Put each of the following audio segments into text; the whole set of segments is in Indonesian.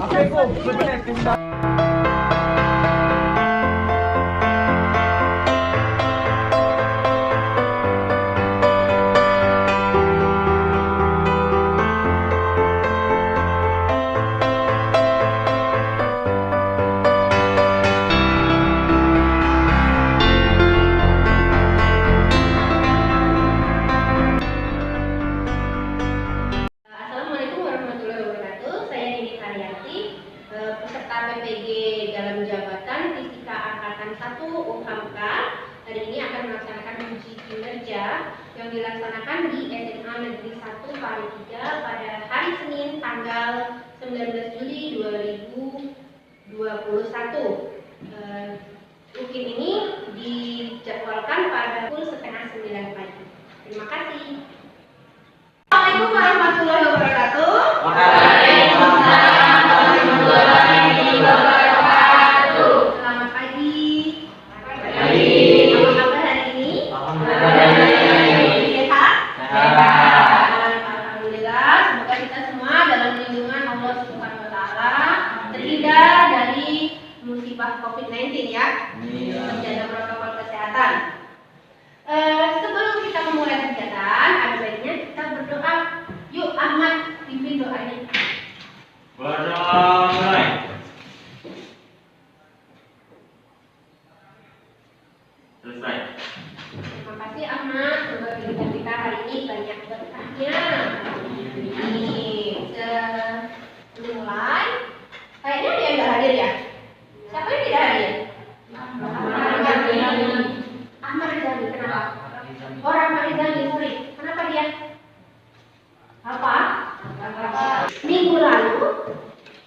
Assalamualaikum warahmatullahi wabarakatuh. Saya Nini Karyati, peserta PPG dalam jabatan Fisika Angkatan 1 UHAMK. Hari ini akan melaksanakan uji kinerja yang dilaksanakan di SMA Negeri 1 Pari 3 pada hari Senin tanggal 19 Juli 2021. UKIN ini dijadwalkan pada pukul 8:30 pagi. Terima kasih. Assalamualaikum warahmatullahi wabarakatuh. Waalaikumsalam warahmatullahi wabarakatuh. Selamat pagi. Pagi. Apa kabar hari ini? Alhamdulillah. Sehat? Sehat. Alhamdulillah. Semoga kita semua dalam lindungan Allah Subhanahu wa taala terhindar dari musibah COVID-19 ya. Menjaga protokol kesehatan. Sebelum kita memulai kegiatan, ada baiknya kita berdoa. Yuk Ahmad, pimpin doanya. Berdoa mulai. Selesai. Terima kasih Ahmad. Semoga kegiatan kita hari ini banyak berkahnya. Ini sebelum mulai, kayaknya ada yang nggak hadir ya? Siapa yang tidak hadir? Ahmad Rizali, kenapa? Orang Ahmad Rizali, sorry. Kenapa dia? Apa? Minggu lalu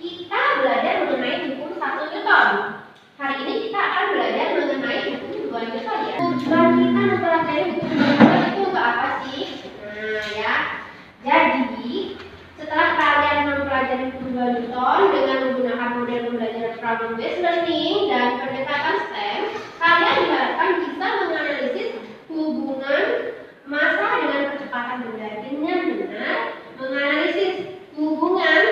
kita belajar mengenai hukum 1 Newton. Hari ini kita akan belajar mengenai hukum 2 Newton ya. Tujuan kita mempelajari hukum 2 Newton itu untuk apa sih? Nah ya. Jadi setelah kalian mempelajari hukum 2 Newton dengan menggunakan model pembelajaran problem based learning dan pendekatan STEM, kalian diharapkan bisa menganalisis hubungan massa dengan kecepatan benda dengan benar, menganalisis hubungan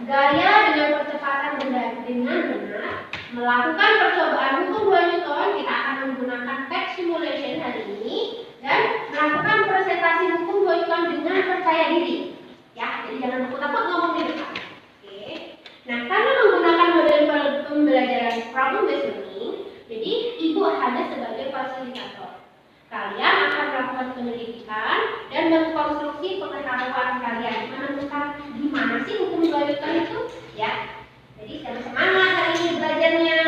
gaya dengan percepatan benda dengan benar, melakukan percobaan hukum 2 Newton. Kita akan menggunakan text simulation hari ini dan melakukan presentasi hukum 2 Newton dengan percaya diri. Ya, jadi jangan takut-takut ngomong di depan. Oke. Nah, karena menggunakan model pembelajaran problem based learning, jadi ibu hanya sebagai fasilitator. Kalian akan melakukan penyelidikan dan mengkonstruksi pengetahuan kalian, menemukan gimana sih hukum 2 Newton itu, ya. Jadi jangan semangat hari ini belajarnya.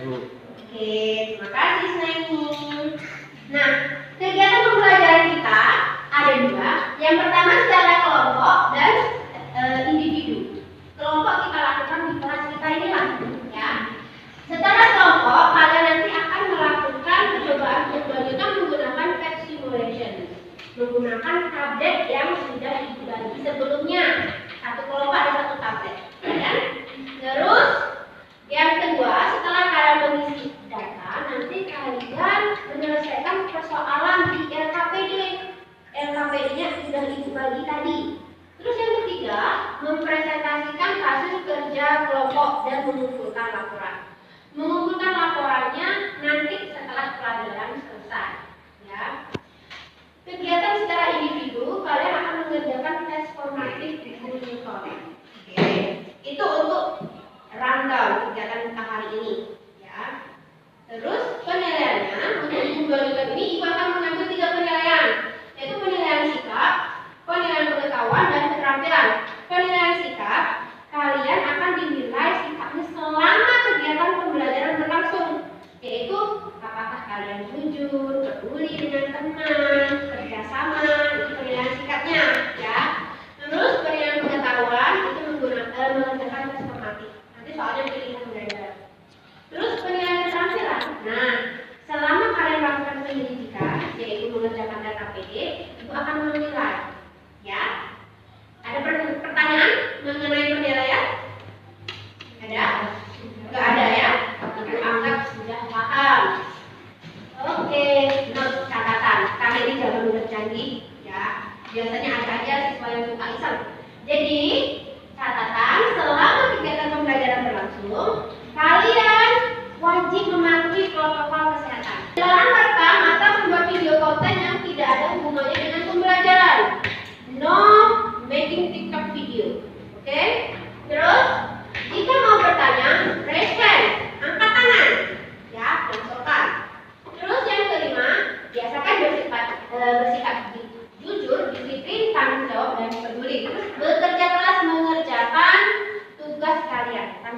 Oke, terima kasih Snaini. Nah, kegiatan pembelajaran kita ada dua. Yang pertama secara kelompok dan individu. Kelompok kita lakukan di kelas kita ini lah, ya. Secara kelompok kalian nanti akan melakukan percobaan hukum 2 Newton menggunakan text simulation, menggunakan tablet yang sudah dibagi sebelumnya. Satu kelompok ada satu tablet, ya. Terus yang kedua, setelah kalian mengisi data, nanti kalian menyelesaikan persoalan di LKPD. LKPD-nya sudah ibu bagi tadi. Terus yang ketiga, mempresentasikan hasil kerja kelompok dan mengumpulkan laporan. Mengumpulkan laporannya nanti setelah pelajaran selesai, ya. Kegiatan secara individu, kalian akan mengerjakan tes formatif hukum Newton. Oke. Itu untuk rundown kegiatan kita hari ini, ya. Terus penilaiannya untuk hukum 2 Newton ini ibu akan mengambil 3 penilaian, yaitu penilaian sikap, penilaian pengetahuan, dan keterampilan. Penilaian sikap, kalian akan dinilai sikapnya selama kegiatan pembelajaran berlangsung, yaitu apakah kalian jujur, peduli dengan teman, kerjasama, itu penilaian sikapnya, ya. Terus penilaian pengetahuan itu mengerjakan tes formatif. Nanti soalnya pilihan belajar. Terus penilaian keterampilan. Nah, selama kalian melakukan penyelidikan, yaitu mengerjakan data PD, itu akan menilai, ya. Ada pertanyaan mengenai penilaian? Ada? Enggak ada ya? Ibu anggap sudah paham. Oke, note catatan. Kali ini jangan mudah canggih, ya. Biasanya ada aja siswa yang suka iseng. Jadi, catatan selama kegiatan pembelajaran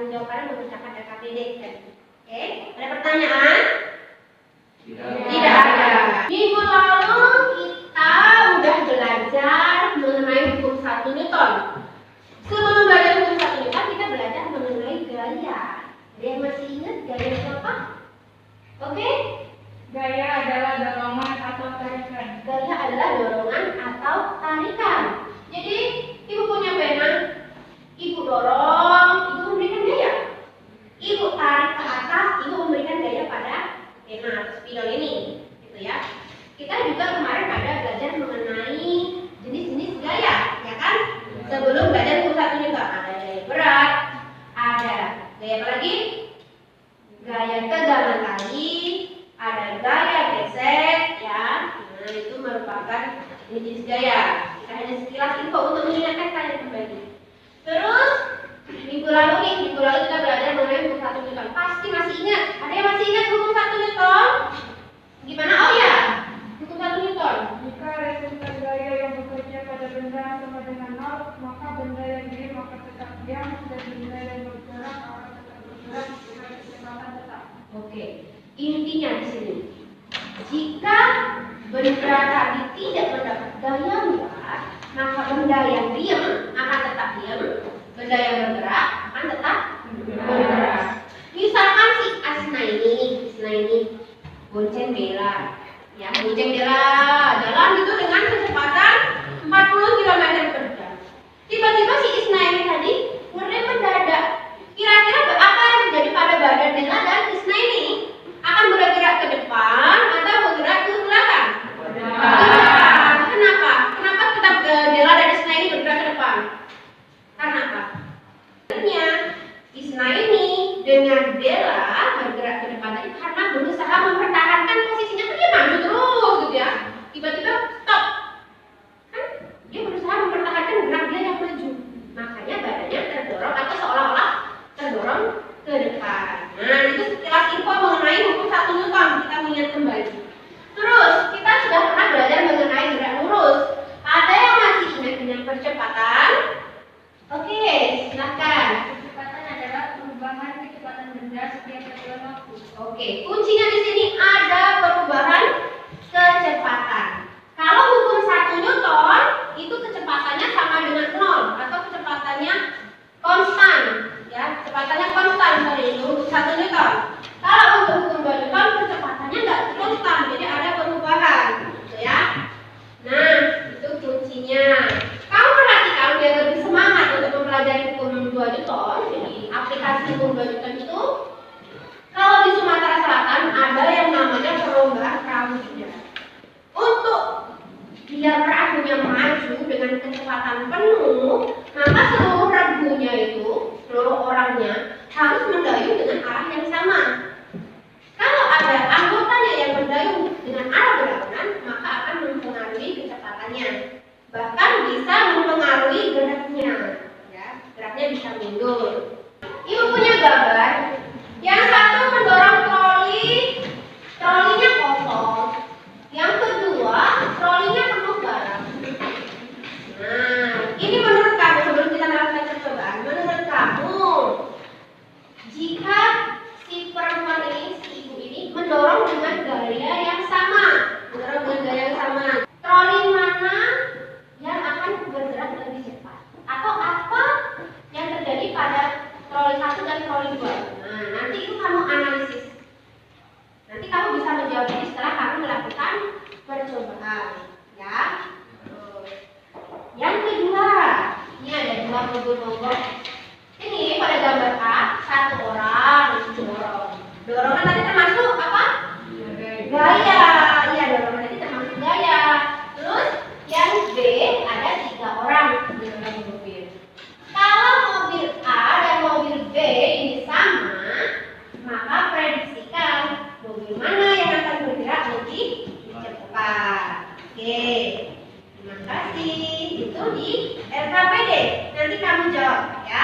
tanggung jawab kalian mengerjakan RKPD. Oke, ada pertanyaan? Tidak ada. Minggu lalu kita udah belajar mengenai hukum 1 Newton. Sebelum belajar hukum 1 Newton, kita belajar mengenai gaya. Ada yang masih ingat gaya siapa? Oke? Gaya adalah dorongan atau tarikan. Gaya adalah dorongan atau tarikan. Jadi, ibu punya pena, ibu dorong, ibu memberikan gaya. Ibu tarik ke atas, ibu memberikan gaya pada pena atau spidol ini, gitu ya. Kita juga kemarin ada belajar mengenai jenis-jenis gaya, ya kan? Sebelum belajar hukum 1 Newton, ada gaya berat, ada gaya apa lagi? Gaya tegangan tali, ada gaya gesek, ya. Nah, itu merupakan jenis gaya. Kita hanya sekilas info untuk mengingatkan kalian kembali. Terus minggu lalu kita belajar mengenai hukum 1 Newton. Pasti masih ingat? Ada yang masih ingat hukum 1 Newton? Gimana? Oh ya, hukum 1 Newton. Jika resisten gaya yang bekerja pada benda sama dengan 0, maka benda yang diam akan tetap diam dan benda yang bergerak akan tetap bergerak dengan kecepatan tetap. Oke, intinya di sini, jika benda tadi tidak mendapat gaya berat, maka benda yang diam akan tetap diam, benda yang bergerak akan tetap bergerak. Misalkan si Asna ini bonceng Bella, ya bonceng Bella jalan itu dengan kecepatan 40 km per jam. Tiba-tiba si Isna ini tadi ngerem mendadak. Kira-kira apa yang terjadi pada badan Bella dan Isna ini? Akan bergerak ke depan atau bergerak ke belakang? Ke depan. Kenapa? Kenapa tetap Bella dan Isna ini bergerak ke depan? Karena apa? Sebenarnya Isna ini dengan Bella bergerak ke depan tadi karena berusaha mempertahankan posisinya, kan dia maju terus gitu ya. Tiba-tiba stop. Kan dia berusaha mempertahankan gerak dia yang maju. Makanya badannya terdorong atau seolah-olah terdorong ke depan. Nah, itu sekilas info mengenai hukum 1 Newton. Kita mengingat kembali. Terus, kita sudah pernah belajar mengenai gerak lurus. Ada yang masih ingat dengan percepatan? Oke, silakan. Kecepatan adalah perubahan kecepatan benda setiap satuan waktu. Oke, kuncinya di sini ada perubahan kecepatan. Kalau hukum 1 Newton, itu kecepatannya sama dengan 0 atau kecepatannya konstan. Ya, kecepatannya konstan dari hukum 1 Newton. Kalau untuk hukum 2 Newton, kecepatannya nggak konstan, jadi ada perubahan, gitu ya. Nah, itu kuncinya. Kamu perhatikan biar lebih semangat untuk mempelajari hukum 2 Newton. Jadi aplikasi hukum 2 Newton itu, kalau di Sumatera Selatan ada yang namanya perlombaan perahu juga. Untuk biar perahunya maju dengan kecepatan penuh, maka seluruh regunya itu, seluruh orangnya harus mendayung dengan arah yang sama. Kalau ada anggotanya yang mendayung dengan arah berlawanan, maka akan mempengaruhi kecepatannya. Bahkan bisa mempengaruhi geraknya. Ya, geraknya bisa mundur. Ibu punya gambar. Yang satu mendorong trolinya kosong. Yang kedua, trolinya penuh barang. Nah, ini menurut kamu, sebelum kita melakukan percobaan, menurut kamu, jika si perempuan ini, si ibu ini mendorong dengan gaya yang sama, troli mana yang akan bergerak lebih cepat? Atau apa yang terjadi pada troli 1 dan troli 2? Nah, nanti itu kamu analisis. Nanti kamu bisa menjawab ini setelah kamu melakukan percobaan, ya. Yang kedua, ini ada 2 mogok. Ini pada gambar A, 1 orang dorong. Dorongan tadi termasuk apa? Gaya. Iya, dorongan tadi termasuk gaya. Terus yang B ada 3 orang mendorong mobil. Kalau mobil A dan mobil B ini sama, maka prediksikan mobil mana yang akan bergerak lebih cepat. Oke, terima kasih. Itu di RKPD. Nanti kamu jawab ya.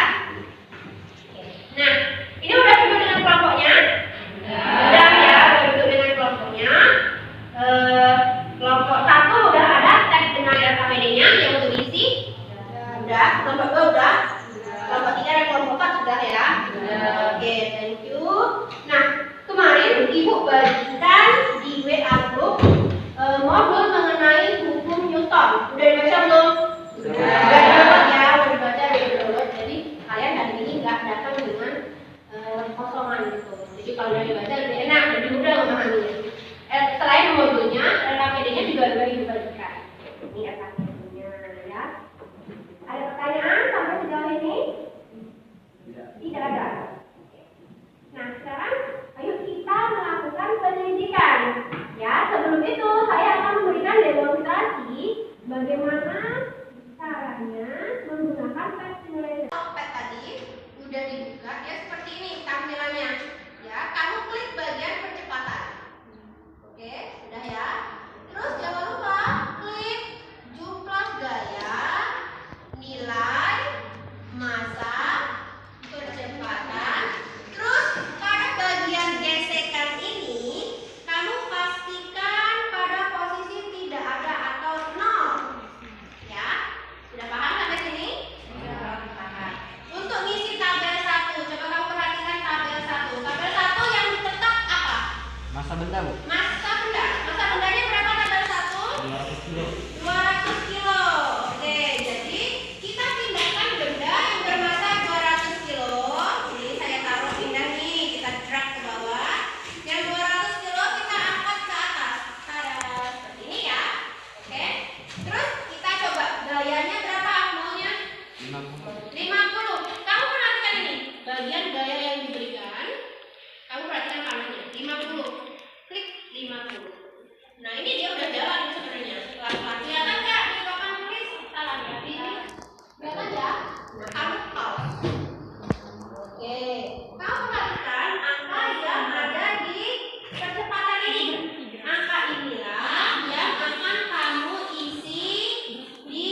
gitu. Jadi kalau dari baca lebih enak, lebih mudah memahaminya. Selain nomor 2-nya, LKPD-nya juga lebih dibagikan. Ini LKPD-nya ya. Ada pertanyaan sampai sejauh ini? Tidak ada. Nah, sekarang ayo kita melakukan penyelidikan. Ya, sebelum itu saya akan memberikan demonstrasi bagaimana caranya menggunakan tes simulator. Pet tadi sudah dibuka, ya seperti ini tampilannya. Ya, kamu klik bagian percepatan. Oke, sudah ya. Terus jangan lupa klik jumlah gaya, nilai, massa, percepatan. Terus pada bagian gesekan ini kamu pastikan pada posisi tidak ada atau 0. Ya, sudah paham sampai sini? Sudah paham. Untuk ngisi tabel 1, coba kamu perhatikan tabel 1. Tabel 1 yang dicetak apa? Masa benda, Bu? Massa benda. Massa bendanya berapa tabel 1? 200 kilo. 200 kilo. Oke, jadi kita pindahkan benda yang bermassa 200 kilo. Jadi saya taruh pindah nih, kita drag ke bawah. Yang 200 kilo kita angkat ke atas. Tada, seperti ini ya. Oke. Terus kita coba gayanya berapa maunya? 50. Kamu perhatikan ini, bagian gaya yang diberikan. Kamu perhatikan panahnya, 50. Klik 50. Nah, ini dia udah jalan sebenarnya. Pelan-pelan. Kelihatan nggak di papan tulis? Salah ya. Ini kelihatan ya? Nah, kamu pause. Oke. Kamu perhatikan angka yang ada di percepatan ini. Angka inilah yang akan kamu isi di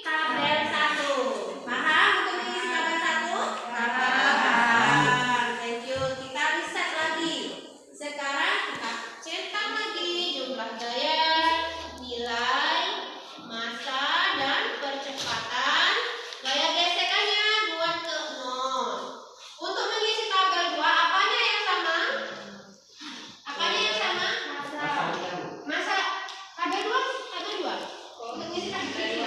tabel 1. Paham untuk mengisi tabel 1? Paham. Thank you. Kita reset lagi. Sekarang kita cetak lagi jumlah gaya, nilai, massa, dan percepatan. Gaya gesekannya buat ke 0. Untuk mengisi tabel 2, apanya yang sama? Apanya yang sama? Massa. Tabel 2? Tabel 2. Untuk mengisi tabel 2.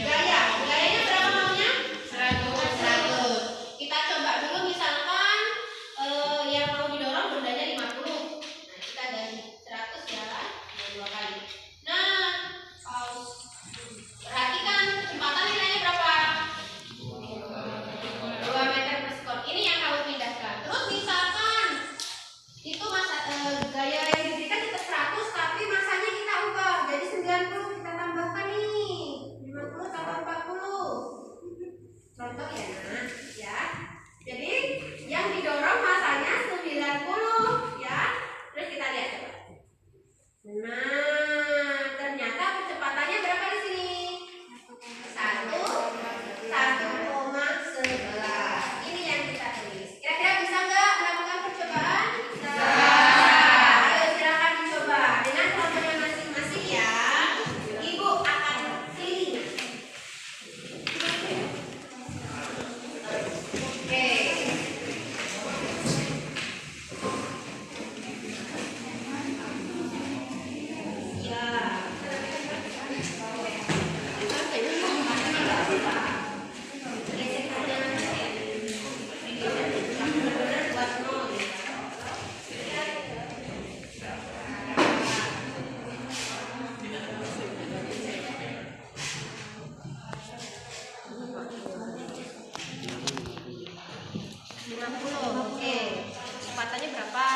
Gaya. Gayanya berapa maunya? 100. Kita coba dulu misalkan yang mau didorong bendanya 50. Nah, kita dari 100 ya, dua kali. Nah, pause. Perhatikan kecepatan nilainya berapa? 2 meter per sekon. Ini yang kamu pindahkan. Terus misalkan itu masa gaya yang diberikan tetap 100, tapi masanya kita ubah jadi 90. Kita tambahkan nih 50 tambah 40. Contoh ya, Nak, ya. Jadi yang didorong masanya 90 ya. Terus kita lihat coba. Nah, ternyata percepatannya berapa di sini? 1,11. Ini yang kita tulis. Kira-kira bisa nggak melakukan percobaan? Bisa. Ayo silakan dicoba dengan kelompoknya masing-masing ya. Ibu akan keliling. Oke. Ya. Oke. Kecepatannya berapa?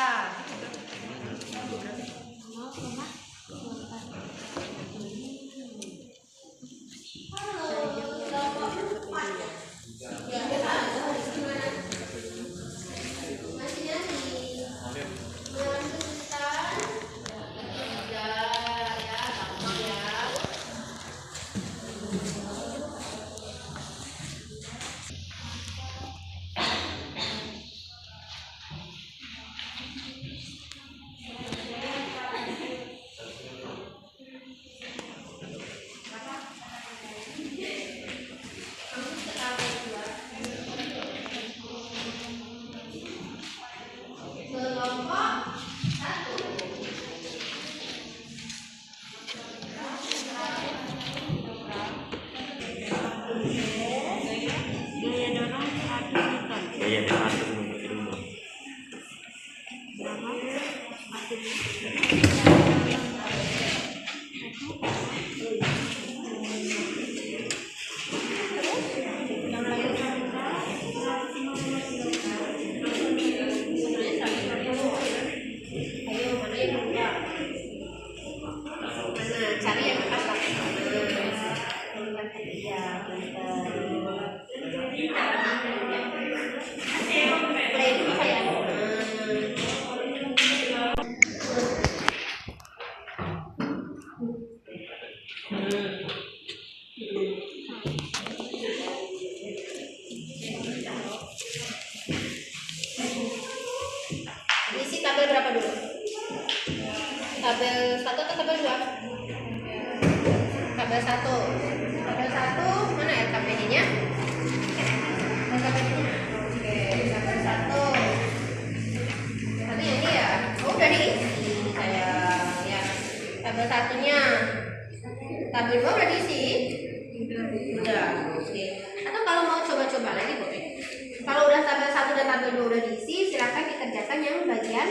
Gaya 100 dulu. tabel 1 atau tabel 2? Tabel 1. Tabel 1 mana ya KPI-nya? KPI-nya. Oke, tabel 1. Berarti ini ya. Oh, udah diisi sayang ya. Tabel 1-nya. Tabel 2 udah diisi? Udah. Oke. Atau kalau mau coba-coba lagi boleh. Kalau udah tabel 1 dan tabel 2 udah diisi, silakan dikerjakan yang bagian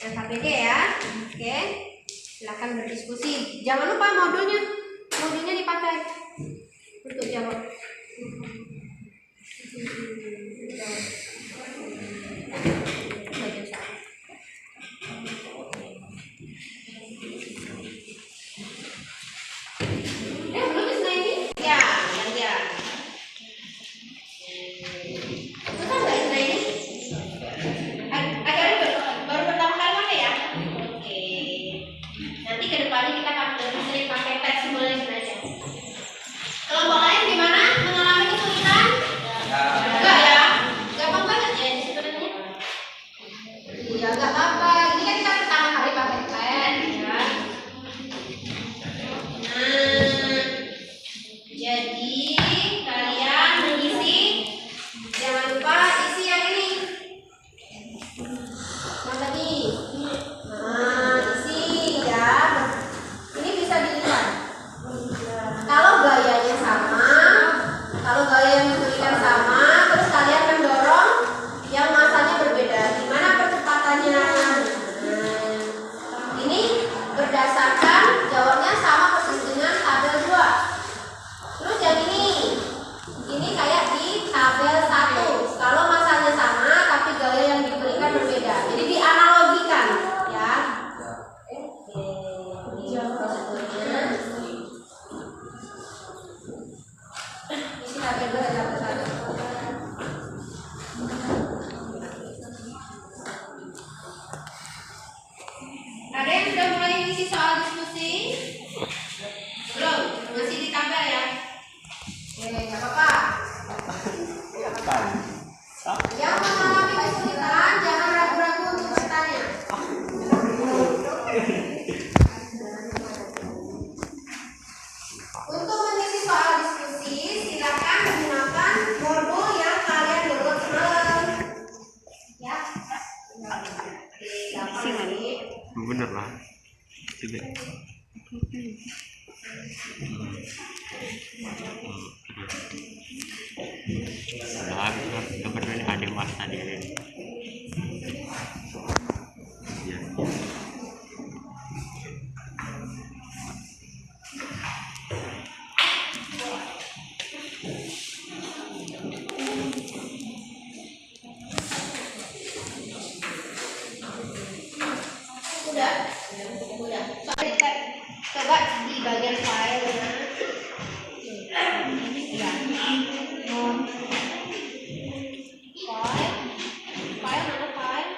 KPD ya. Oke. Silakan berdiskusi. Jangan lupa modulnya. Modulnya dipakai untuk jawab. Belum bisa ini? Ya, ya. Susah nggak Isna ini? Agak ribet. Baru pertama kali pakai ya? Oke. Nanti ke depannya kita akan lebih sering pakai tes semuanya aja. Kelompok lain gimana? Mengalami kesulitan? Enggak ya? Gampang banget ya ini sebenarnya. Iya, enggak apa-apa. Ini kan kita pertama kali pakai pen ya. Nah, jadi kalian mengisi, jangan lupa isi yang ini. Yang tadi. Nah, isi ya. Ini bisa dilihat. Kalau gayanya sama, kalau gaya yang diberikan sama, terus kalian mendorong yang masanya berbeda. Gimana percepatannya? Ini berdasarkan jawabnya sama persis dengan tabel 2. Terus yang ini kayak di tabel 1. Kalau masanya sama, tapi gaya yang diberikan berbeda. Jadi dianalogikan, ya. Oke, ini prosedurnya. Isi tabel 2 dan tabel 1. Ada yang sudah mulai isi soal diskusi? Belum? Masih di tabel ya? Oke, nggak apa-apa. Yang mengalami kesulitan, jangan ragu-ragu untuk bertanya. Untuk mengisi soal diskusi, silakan menggunakan modul yang kalian download semalam. Ya. Oke, gampang lagi. Bener lah. Tidak. Kebetulan ada mas tadi. Ya. Udah. Soalnya coba di bagian file ya. Ya. File mana file?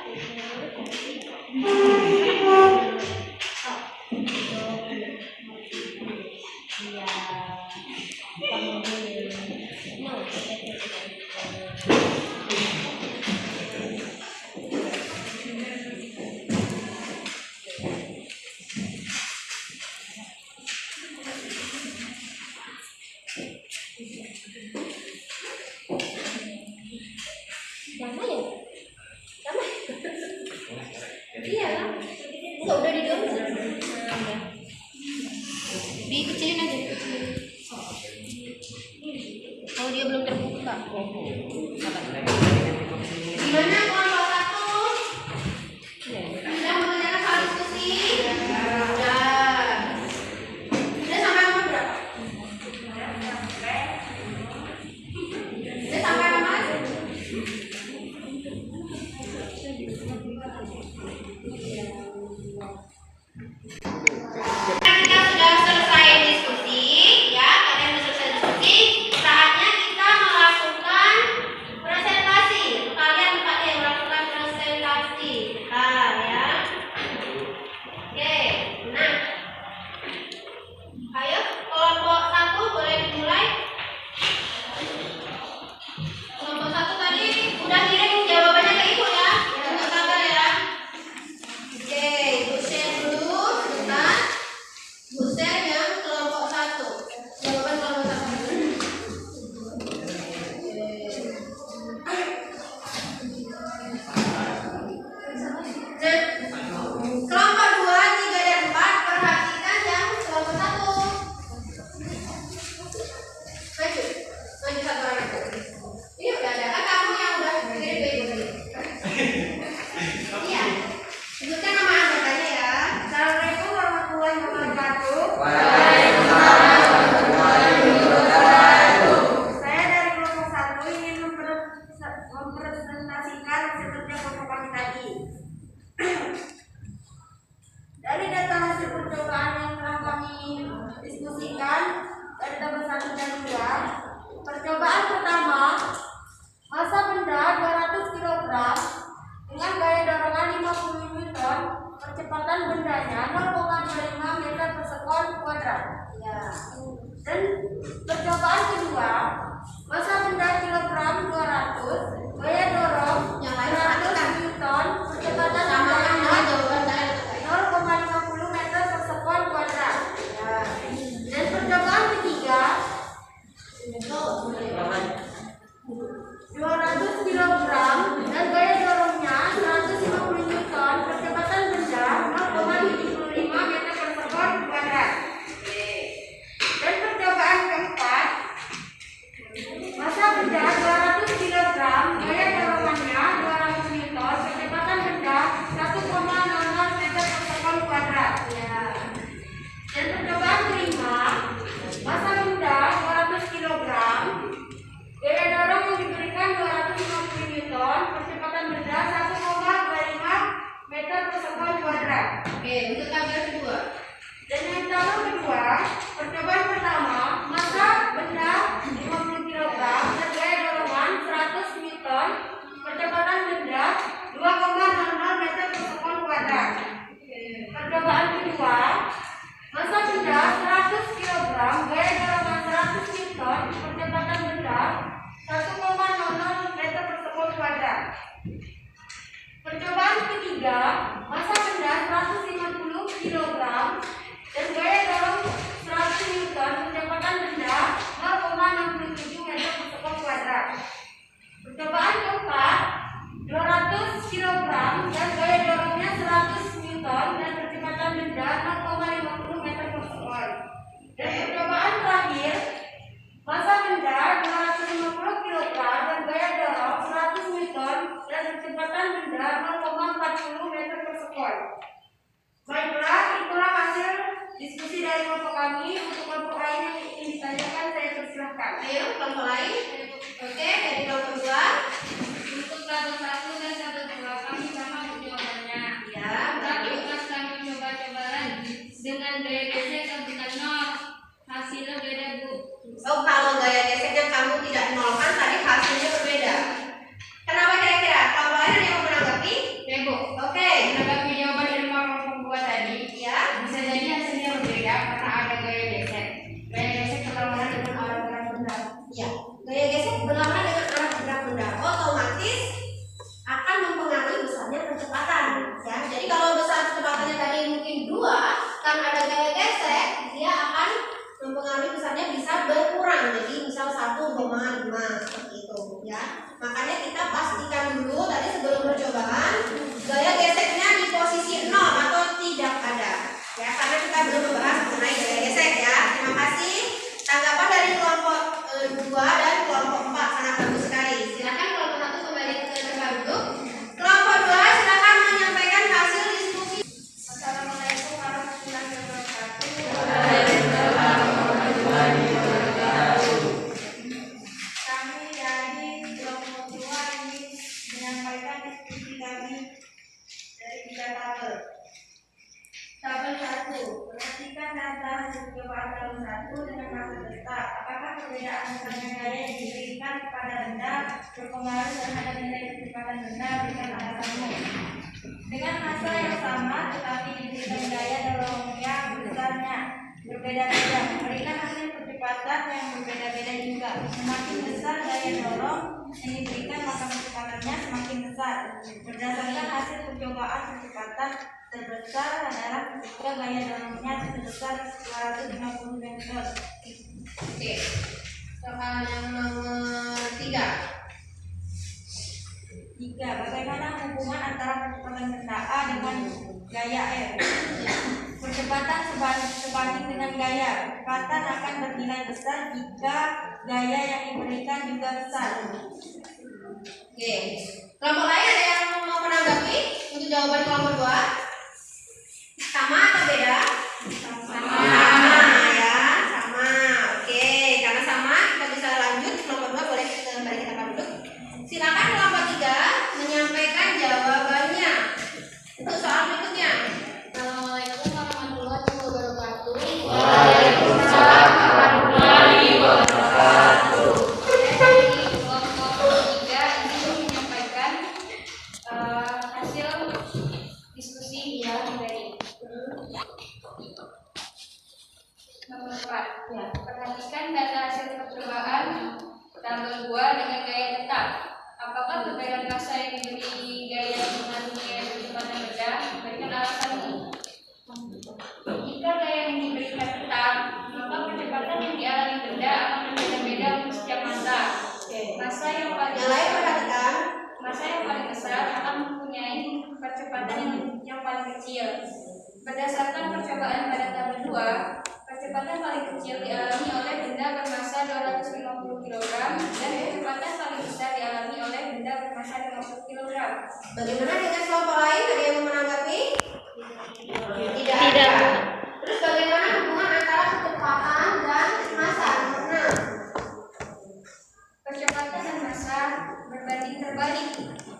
Percobaan ketiga, massa benda 150 kg dan gaya dorong 100 Newton, kecepatan benda 0,67 meter per sekon kuadrat. Percobaan keempat, 200 kg dan gaya dorongnya 100 Newton dan kecepatan benda 0,50 meter per sekon. Dan percobaan terakhir, massa benda 250 kg dan gaya dorong 100 Newton dan kecepatan benda 0,40 meter per sekon. Baiklah, itulah hasil diskusi dari kelompok kami. Untuk kelompok lain yang ingin ditanyakan, saya persilahkan. Ayo, kelompok lain. Oke, dari kelompok 2. Untuk tabel 1 dan tabel 2 kami sama jawabannya. Ya, Tapi berarti pas kami coba-coba lagi dengan gaya gesek yang bukan nol, hasilnya beda Bu. oh, kalau gaya geseknya kamu tidak nolkan, tadi hasilnya berbeda. Kenapa kira-kira? Kelompok lain ada yang mau menanggapi? Ya Bu, Oke. menanggapi jawaban dari kelompok 2 tadi, Ya. bisa jadi hasilnya berbeda karena ada gaya gesek. Gaya gesek berlawanan dengan arah gerak benda. Ya, gaya gesek berlawanan dengan arah gerak benda, otomatis akan mempengaruhi besarnya kecepatan. Ya, jadi kalau besar kecepatannya tadi mungkin 2, karena ada gaya gesek, dia akan mempengaruhi besarnya bisa berkurang. Jadi misal 1,5 seperti itu. Ya, makanya kita pastikan dulu tadi sebelum percobaan gaya geseknya di posisi 0 atau tidak ada. Ya, karena kita belum membahas mengenai gaya gesek ya. Terima kasih. Tanggapan dari kelompok 2 dan kelompok 4 sangat bagus sekali. Silakan kelompok 1 kembali ke tempat duduk. Kelompok 2 silakan menyampaikan hasil diskusi. Assalamualaikum warahmatullahi wabarakatuh. Kami dari kelompok 2 ingin menyampaikan diskusi kami dari 3 tabel. Tabel 1, perhatikan antara percobaan tabel 1 dengan massa besar. Apakah perbedaan besarnya gaya yang diberikan kepada benda berpengaruh terhadap nilai kecepatan benda? Berikan alasanmu. Dengan massa yang sama tetapi diberikan gaya dorongnya besarnya berbeda-beda, memberikan hasil kecepatan yang berbeda-beda juga. Semakin besar gaya dorong yang diberikan, maka kecepatannya semakin besar. Berdasarkan hasil percobaan, kecepatan terbesar adalah ketika gaya dorongnya sebesar 250 meter. Oke. Soal yang nomor 3. 3. Bagaimana hubungan antara percepatan benda A dengan gaya R? Percepatan sebanding dengan gaya. Kecepatan akan bernilai besar jika gaya yang diberikan juga besar. Oke. Kelompok lain ada yang mau menanggapi untuk jawaban kelompok 2? Sama atau beda? Sama ya, sama. Oke, karena sama kita bisa lanjut. Kelompok 2 boleh kembali ke tempat duduk. Silakan kelompok 3 menyampaikan jawabannya untuk soal berikutnya. Assalamualaikum warahmatullahi wabarakatuh. Waalaikumsalam warahmatullahi wabarakatuh. Dari kelompok 3 ingin menyampaikan hasil diskusi yang dari nomor 4. Ya, perhatikan data hasil percobaan tabel 2 dengan gaya tetap. Apakah perbedaan massa yang diberi gaya mengandung gaya kecepatan benda? Berikan alasanmu. Jika gaya yang diberikan tetap, maka kecepatan yang dialami benda akan berbeda-beda untuk setiap massa. Massa yang paling Yang lain perhatikan. Massa yang paling besar akan mempunyai percepatan yang paling kecil. Berdasarkan percobaan pada tabel 2, kecepatan paling kecil dialami oleh benda bermassa 250 kg dan kecepatan paling besar dialami oleh benda bermassa 50 kg. Bagaimana dengan kelompok lain? Ada yang mau menanggapi? Tidak. Ada. Terus bagaimana hubungan antara kecepatan dan massa? Nomor 6. Kecepatan dan massa berbanding terbalik.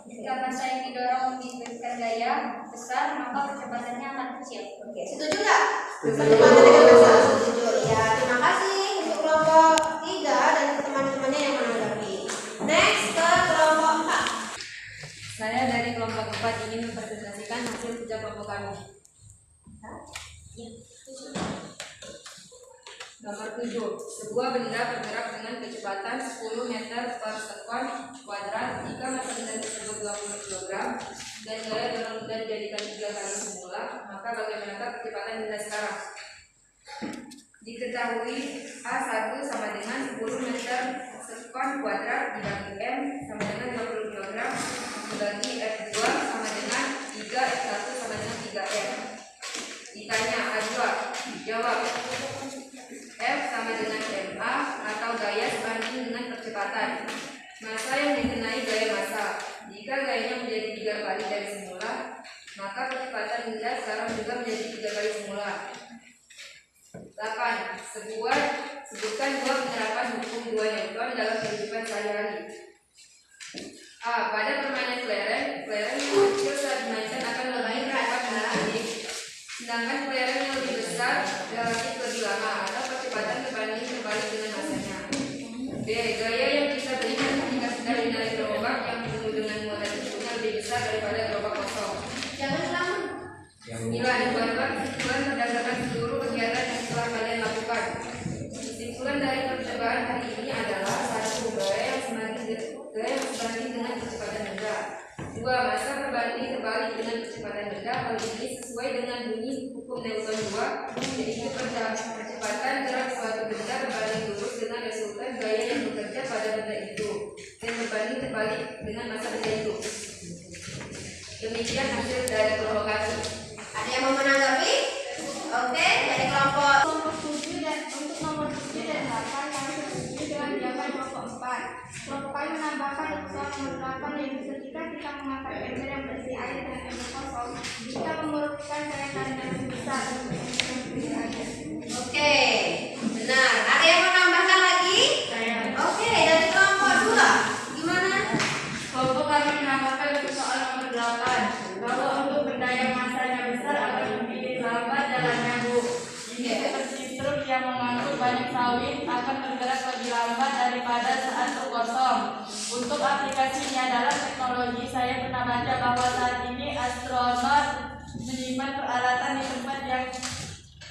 Jika massa yang didorong diberikan gaya besar, maka kecepatannya akan kecil. Oke, setuju nggak? Percepatan dengan massa setuju. Ya, terima kasih untuk kelompok 3 dan teman-temannya yang menanggapi. Next ke kelompok 4. Saya dari kelompok 4 ingin mempresentasikan hasil kerja kelompok kami. Nomor 7. Sebuah benda bergerak dengan kecepatan 10 meter per sekon kuadrat jika massa benda tersebut 20 dan gaya dorong benda dijadikan 3 kali semula, maka bagaimanakah kecepatan benda sekarang? Diketahui A1 sama dengan 10 meter sekon kuadrat dibagi M sama dengan 20 kg dibagi F2 sama dengan 3, F1 sama dengan 3M. Ditanya A2, jawab. F sama dengan MA atau gaya sebanding dengan percepatan. Massa yang dikenai gaya massa. Jika gayanya menjadi 3 kali dari semula, maka kecepatan benda sekarang juga menjadi 3 kali semula. 8. Sebutkan 2 penerapan hukum 2 Newton dalam kehidupan sehari-hari. A. Pada permainan kelereng yang kecil saat dimainkan akan lebih cepat menarik, sedangkan kelereng yang lebih besar relatif lebih lama atau percepatan berbanding terbalik dengan masanya. B. Gaya yang bisa berikan ketika sedang dinarik gerobak yang penuh dengan muatan tubuhnya lebih besar daripada gerobak kosong. Jangan selalu. 9. Buatlah kesimpulan berdasarkan seluruh kegiatan yang telah kalian lakukan. Kesimpulan dari percobaan hari ini adalah 1. Gaya yang sebanding dengan kecepatan benda. 2. Massa berbanding terbalik dengan kecepatan benda. Hal ini sesuai dengan bunyi hukum Newton 2, yaitu percepatan gerak suatu benda berbanding lurus dengan resultan gaya yang bekerja pada benda itu dan berbanding terbalik dengan massa benda itu. Demikian hasil dari provokasi. Ada yang mau menanggapi? Oke, dari kelompok 7 dan untuk nomor 7 dan 8 kami setuju dengan jawaban kelompok 4. Kelompok kami menambahkan soal nomor 8 yang ketika kita mengangkat ember yang berisi air dengan ember kosong, kita memerlukan cairan yang lebih besar untuk ember yang berisi air. Oke, benar. Ada yang mau menambahkan lagi? Oke, dari kelompok 2 gimana? Kelompok kami menambahkan untuk soal nomor 8 bahwa untuk benda yang masanya besar akan lebih lambat jalannya, Bu. Ini seperti truk yang mengangkut banyak sawit akan bergerak lebih lambat daripada saat truk kosong. Untuk aplikasinya dalam teknologi, saya pernah baca bahwa saat ini astronot menyimpan peralatan di tempat yang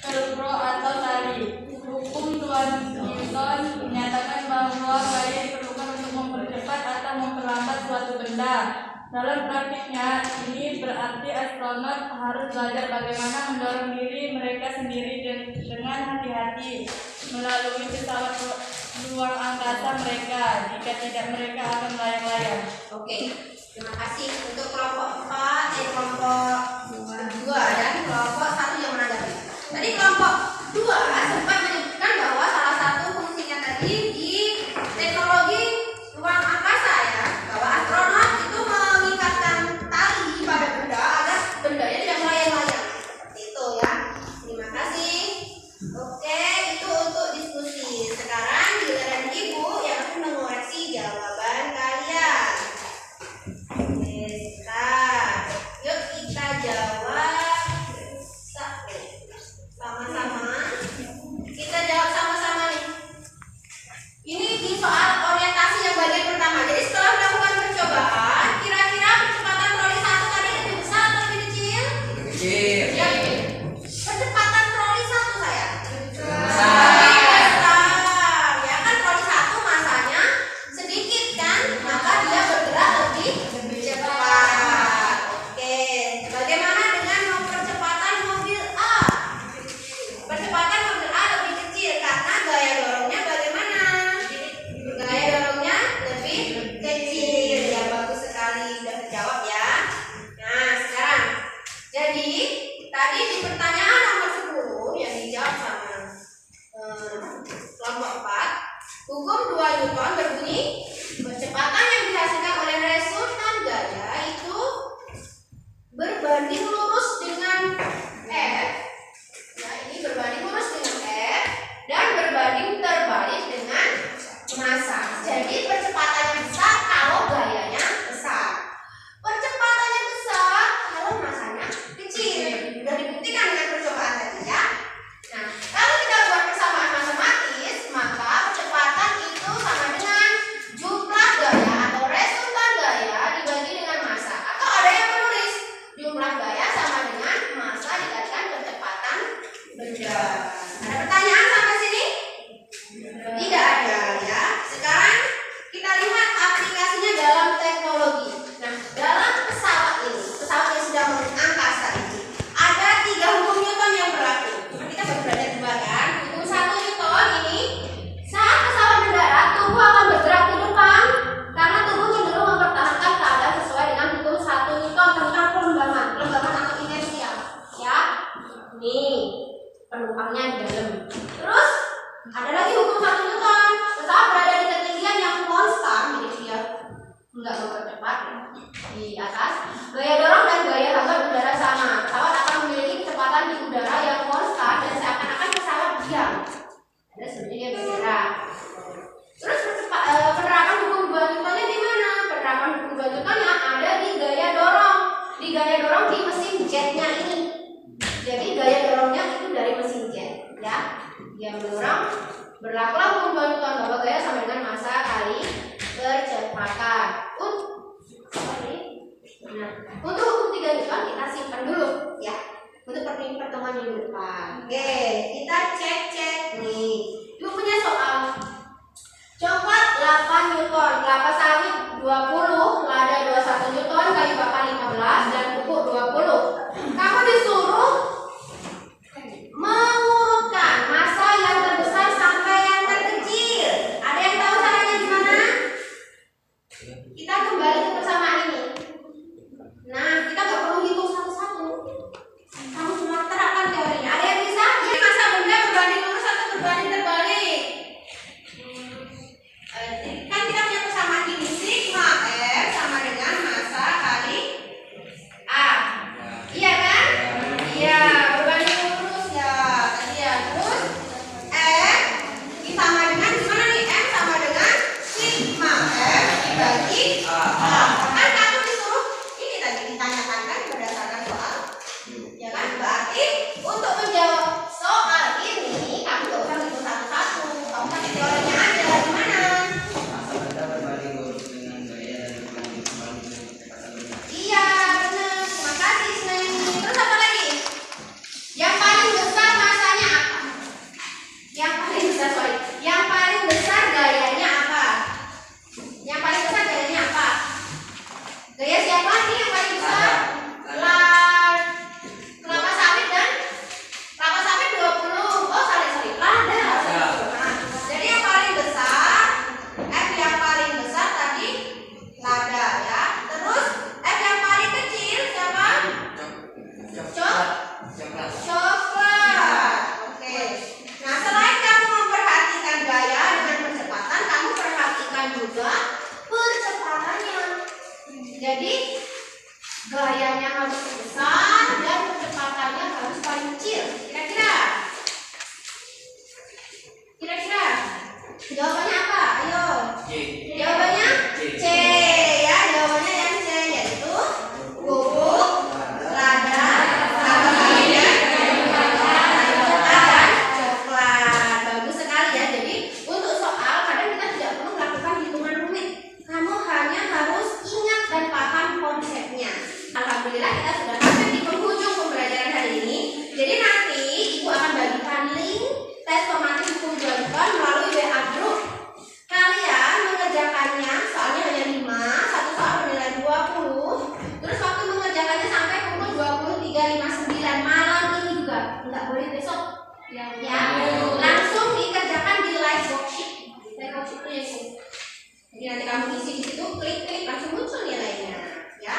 velcro atau tali. Hukum 2 Newton menyatakan bahwa gaya diperlukan untuk mempercepat atau memperlambat suatu benda. Dalam praktiknya, ini berarti astronot harus belajar bagaimana mendorong diri mereka sendiri dengan hati-hati melalui pesawat luar angkasa mereka. Jika tidak, mereka akan melayang-layang. Oke, terima kasih untuk kelompok 4, kelompok 2 dan kelompok 1 yang menanggapi. Tadi kelompok 2 sempat menyebutkan bahwa salah satu fungsinya tadi di teknologi ruang angkasa ya, bahwa astronot itu mengikatkan tali pada benda agar bendanya tidak melayang-layang. Seperti itu ya. Terima kasih. Oke, itu untuk diskusi. Sekarang giliran Ibu yang akan mengoreksi jawaban kalian. Yuk kita di atas. Gaya dorong dan gaya hambat udara sama. Pesawat akan memiliki kecepatan di udara yang konstan dan seakan-akan pesawat diam. Ada sebenarnya dia bergerak. Terus penerapan hukum dua Newtonnya di mana? Penerapan hukum dua Newtonnya ada di gaya dorong. Di gaya dorong di mesin jetnya ini. Jadi gaya dorongnya itu dari mesin jet, ya. Dia mendorong, berlakulah hukum dua Newton bahwa gaya sama dengan massa kali percepatan. Nah, untuk hukum 3 Newton kita simpan dulu, ya. Untuk pertemuan minggu depan. Oke, kita cek nih. Ibu punya soal. Coklat 8 Newton, kelapa sawit 20, lada 21 Newton, kayu bakar 15 dan pupuk 20. Kamu disuruh mengurutkan massa yang terbesar sampai yang terkecil. Ada yang tahu caranya gimana? Kita kembali ke persamaan ini. Nah, kita nggak perlu hitung satu-satu. Kamu cuma terapkan teorinya. Ada yang bisa? Ini massa benda berbanding lurus atau berbanding terbalik? Kan kita punya persamaan ini, sigma F sama dengan massa kali A. Iya kan? Iya, berbanding lurus ya. Tadi ya. Terus F ditambah dengan gimana nih? F sama dengan sigma F dibagi A. Kan kamu disuruh ini tadi ditanyakan kan berdasarkan soal. Ya kan? Berarti untuk menjawab soal ini kamu gak usah hitung satu-satu. Kamu pakai teorinya aja. Gimana? Iya, benar. Terima kasih, Sneng. Terus apa lagi? Yang paling besar masanya apa? Yang paling besar, sorry. Yang paling besar gayanya apa? Yang paling besar gayanya apa? Gaya siapa nih yang paling besar? Kelapa sawit dan kelapa sawit 20. Oh, sorry. Lada. Nah, jadi yang paling besar, F yang paling besar tadi lada ya. Terus F yang paling kecil siapa? Coklat. Oke. Nah, selain kamu memperhatikan gaya dengan percepatan, kamu perhatikan juga percepatannya. Jadi gayanya harus besar dan percepatannya harus paling kecil. Kira-kira jawabannya apa? Ayo. Jawabannya C ya, jawabannya yang C yaitu pupuk, lada, kelapa sawit dan coklat. Bagus sekali ya. Jadi untuk soal kadang kita tidak perlu melakukan hitungan rumit. Kamu hanya harus ingat dan paham konsepnya. Alhamdulillah kita sudah sampai di penghujung pembelajaran hari ini. Jadi nanti Ibu akan bagikan link tes formatif hukum 2 Newton melalui WA group. Kalian mengerjakannya, soalnya hanya 5, satu soal bernilai 20. Terus waktu mengerjakannya sampai pukul 23.59 malam ini juga. Enggak boleh besok. Ya. Langsung dikerjakan di live worksheet. Live worksheet itu ya, Bu. Jadi nanti kamu isi di situ, klik langsung muncul nilainya, ya.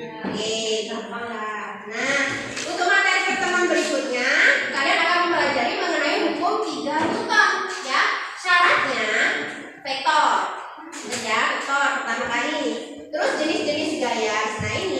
Oke, gampang lah. Nah, untuk materi pertemuan berikutnya, kalian akan mempelajari mengenai hukum 3 Newton, ya. Syaratnya vektor, ya, vektor pertama kali. Terus jenis-jenis gaya. Nah ini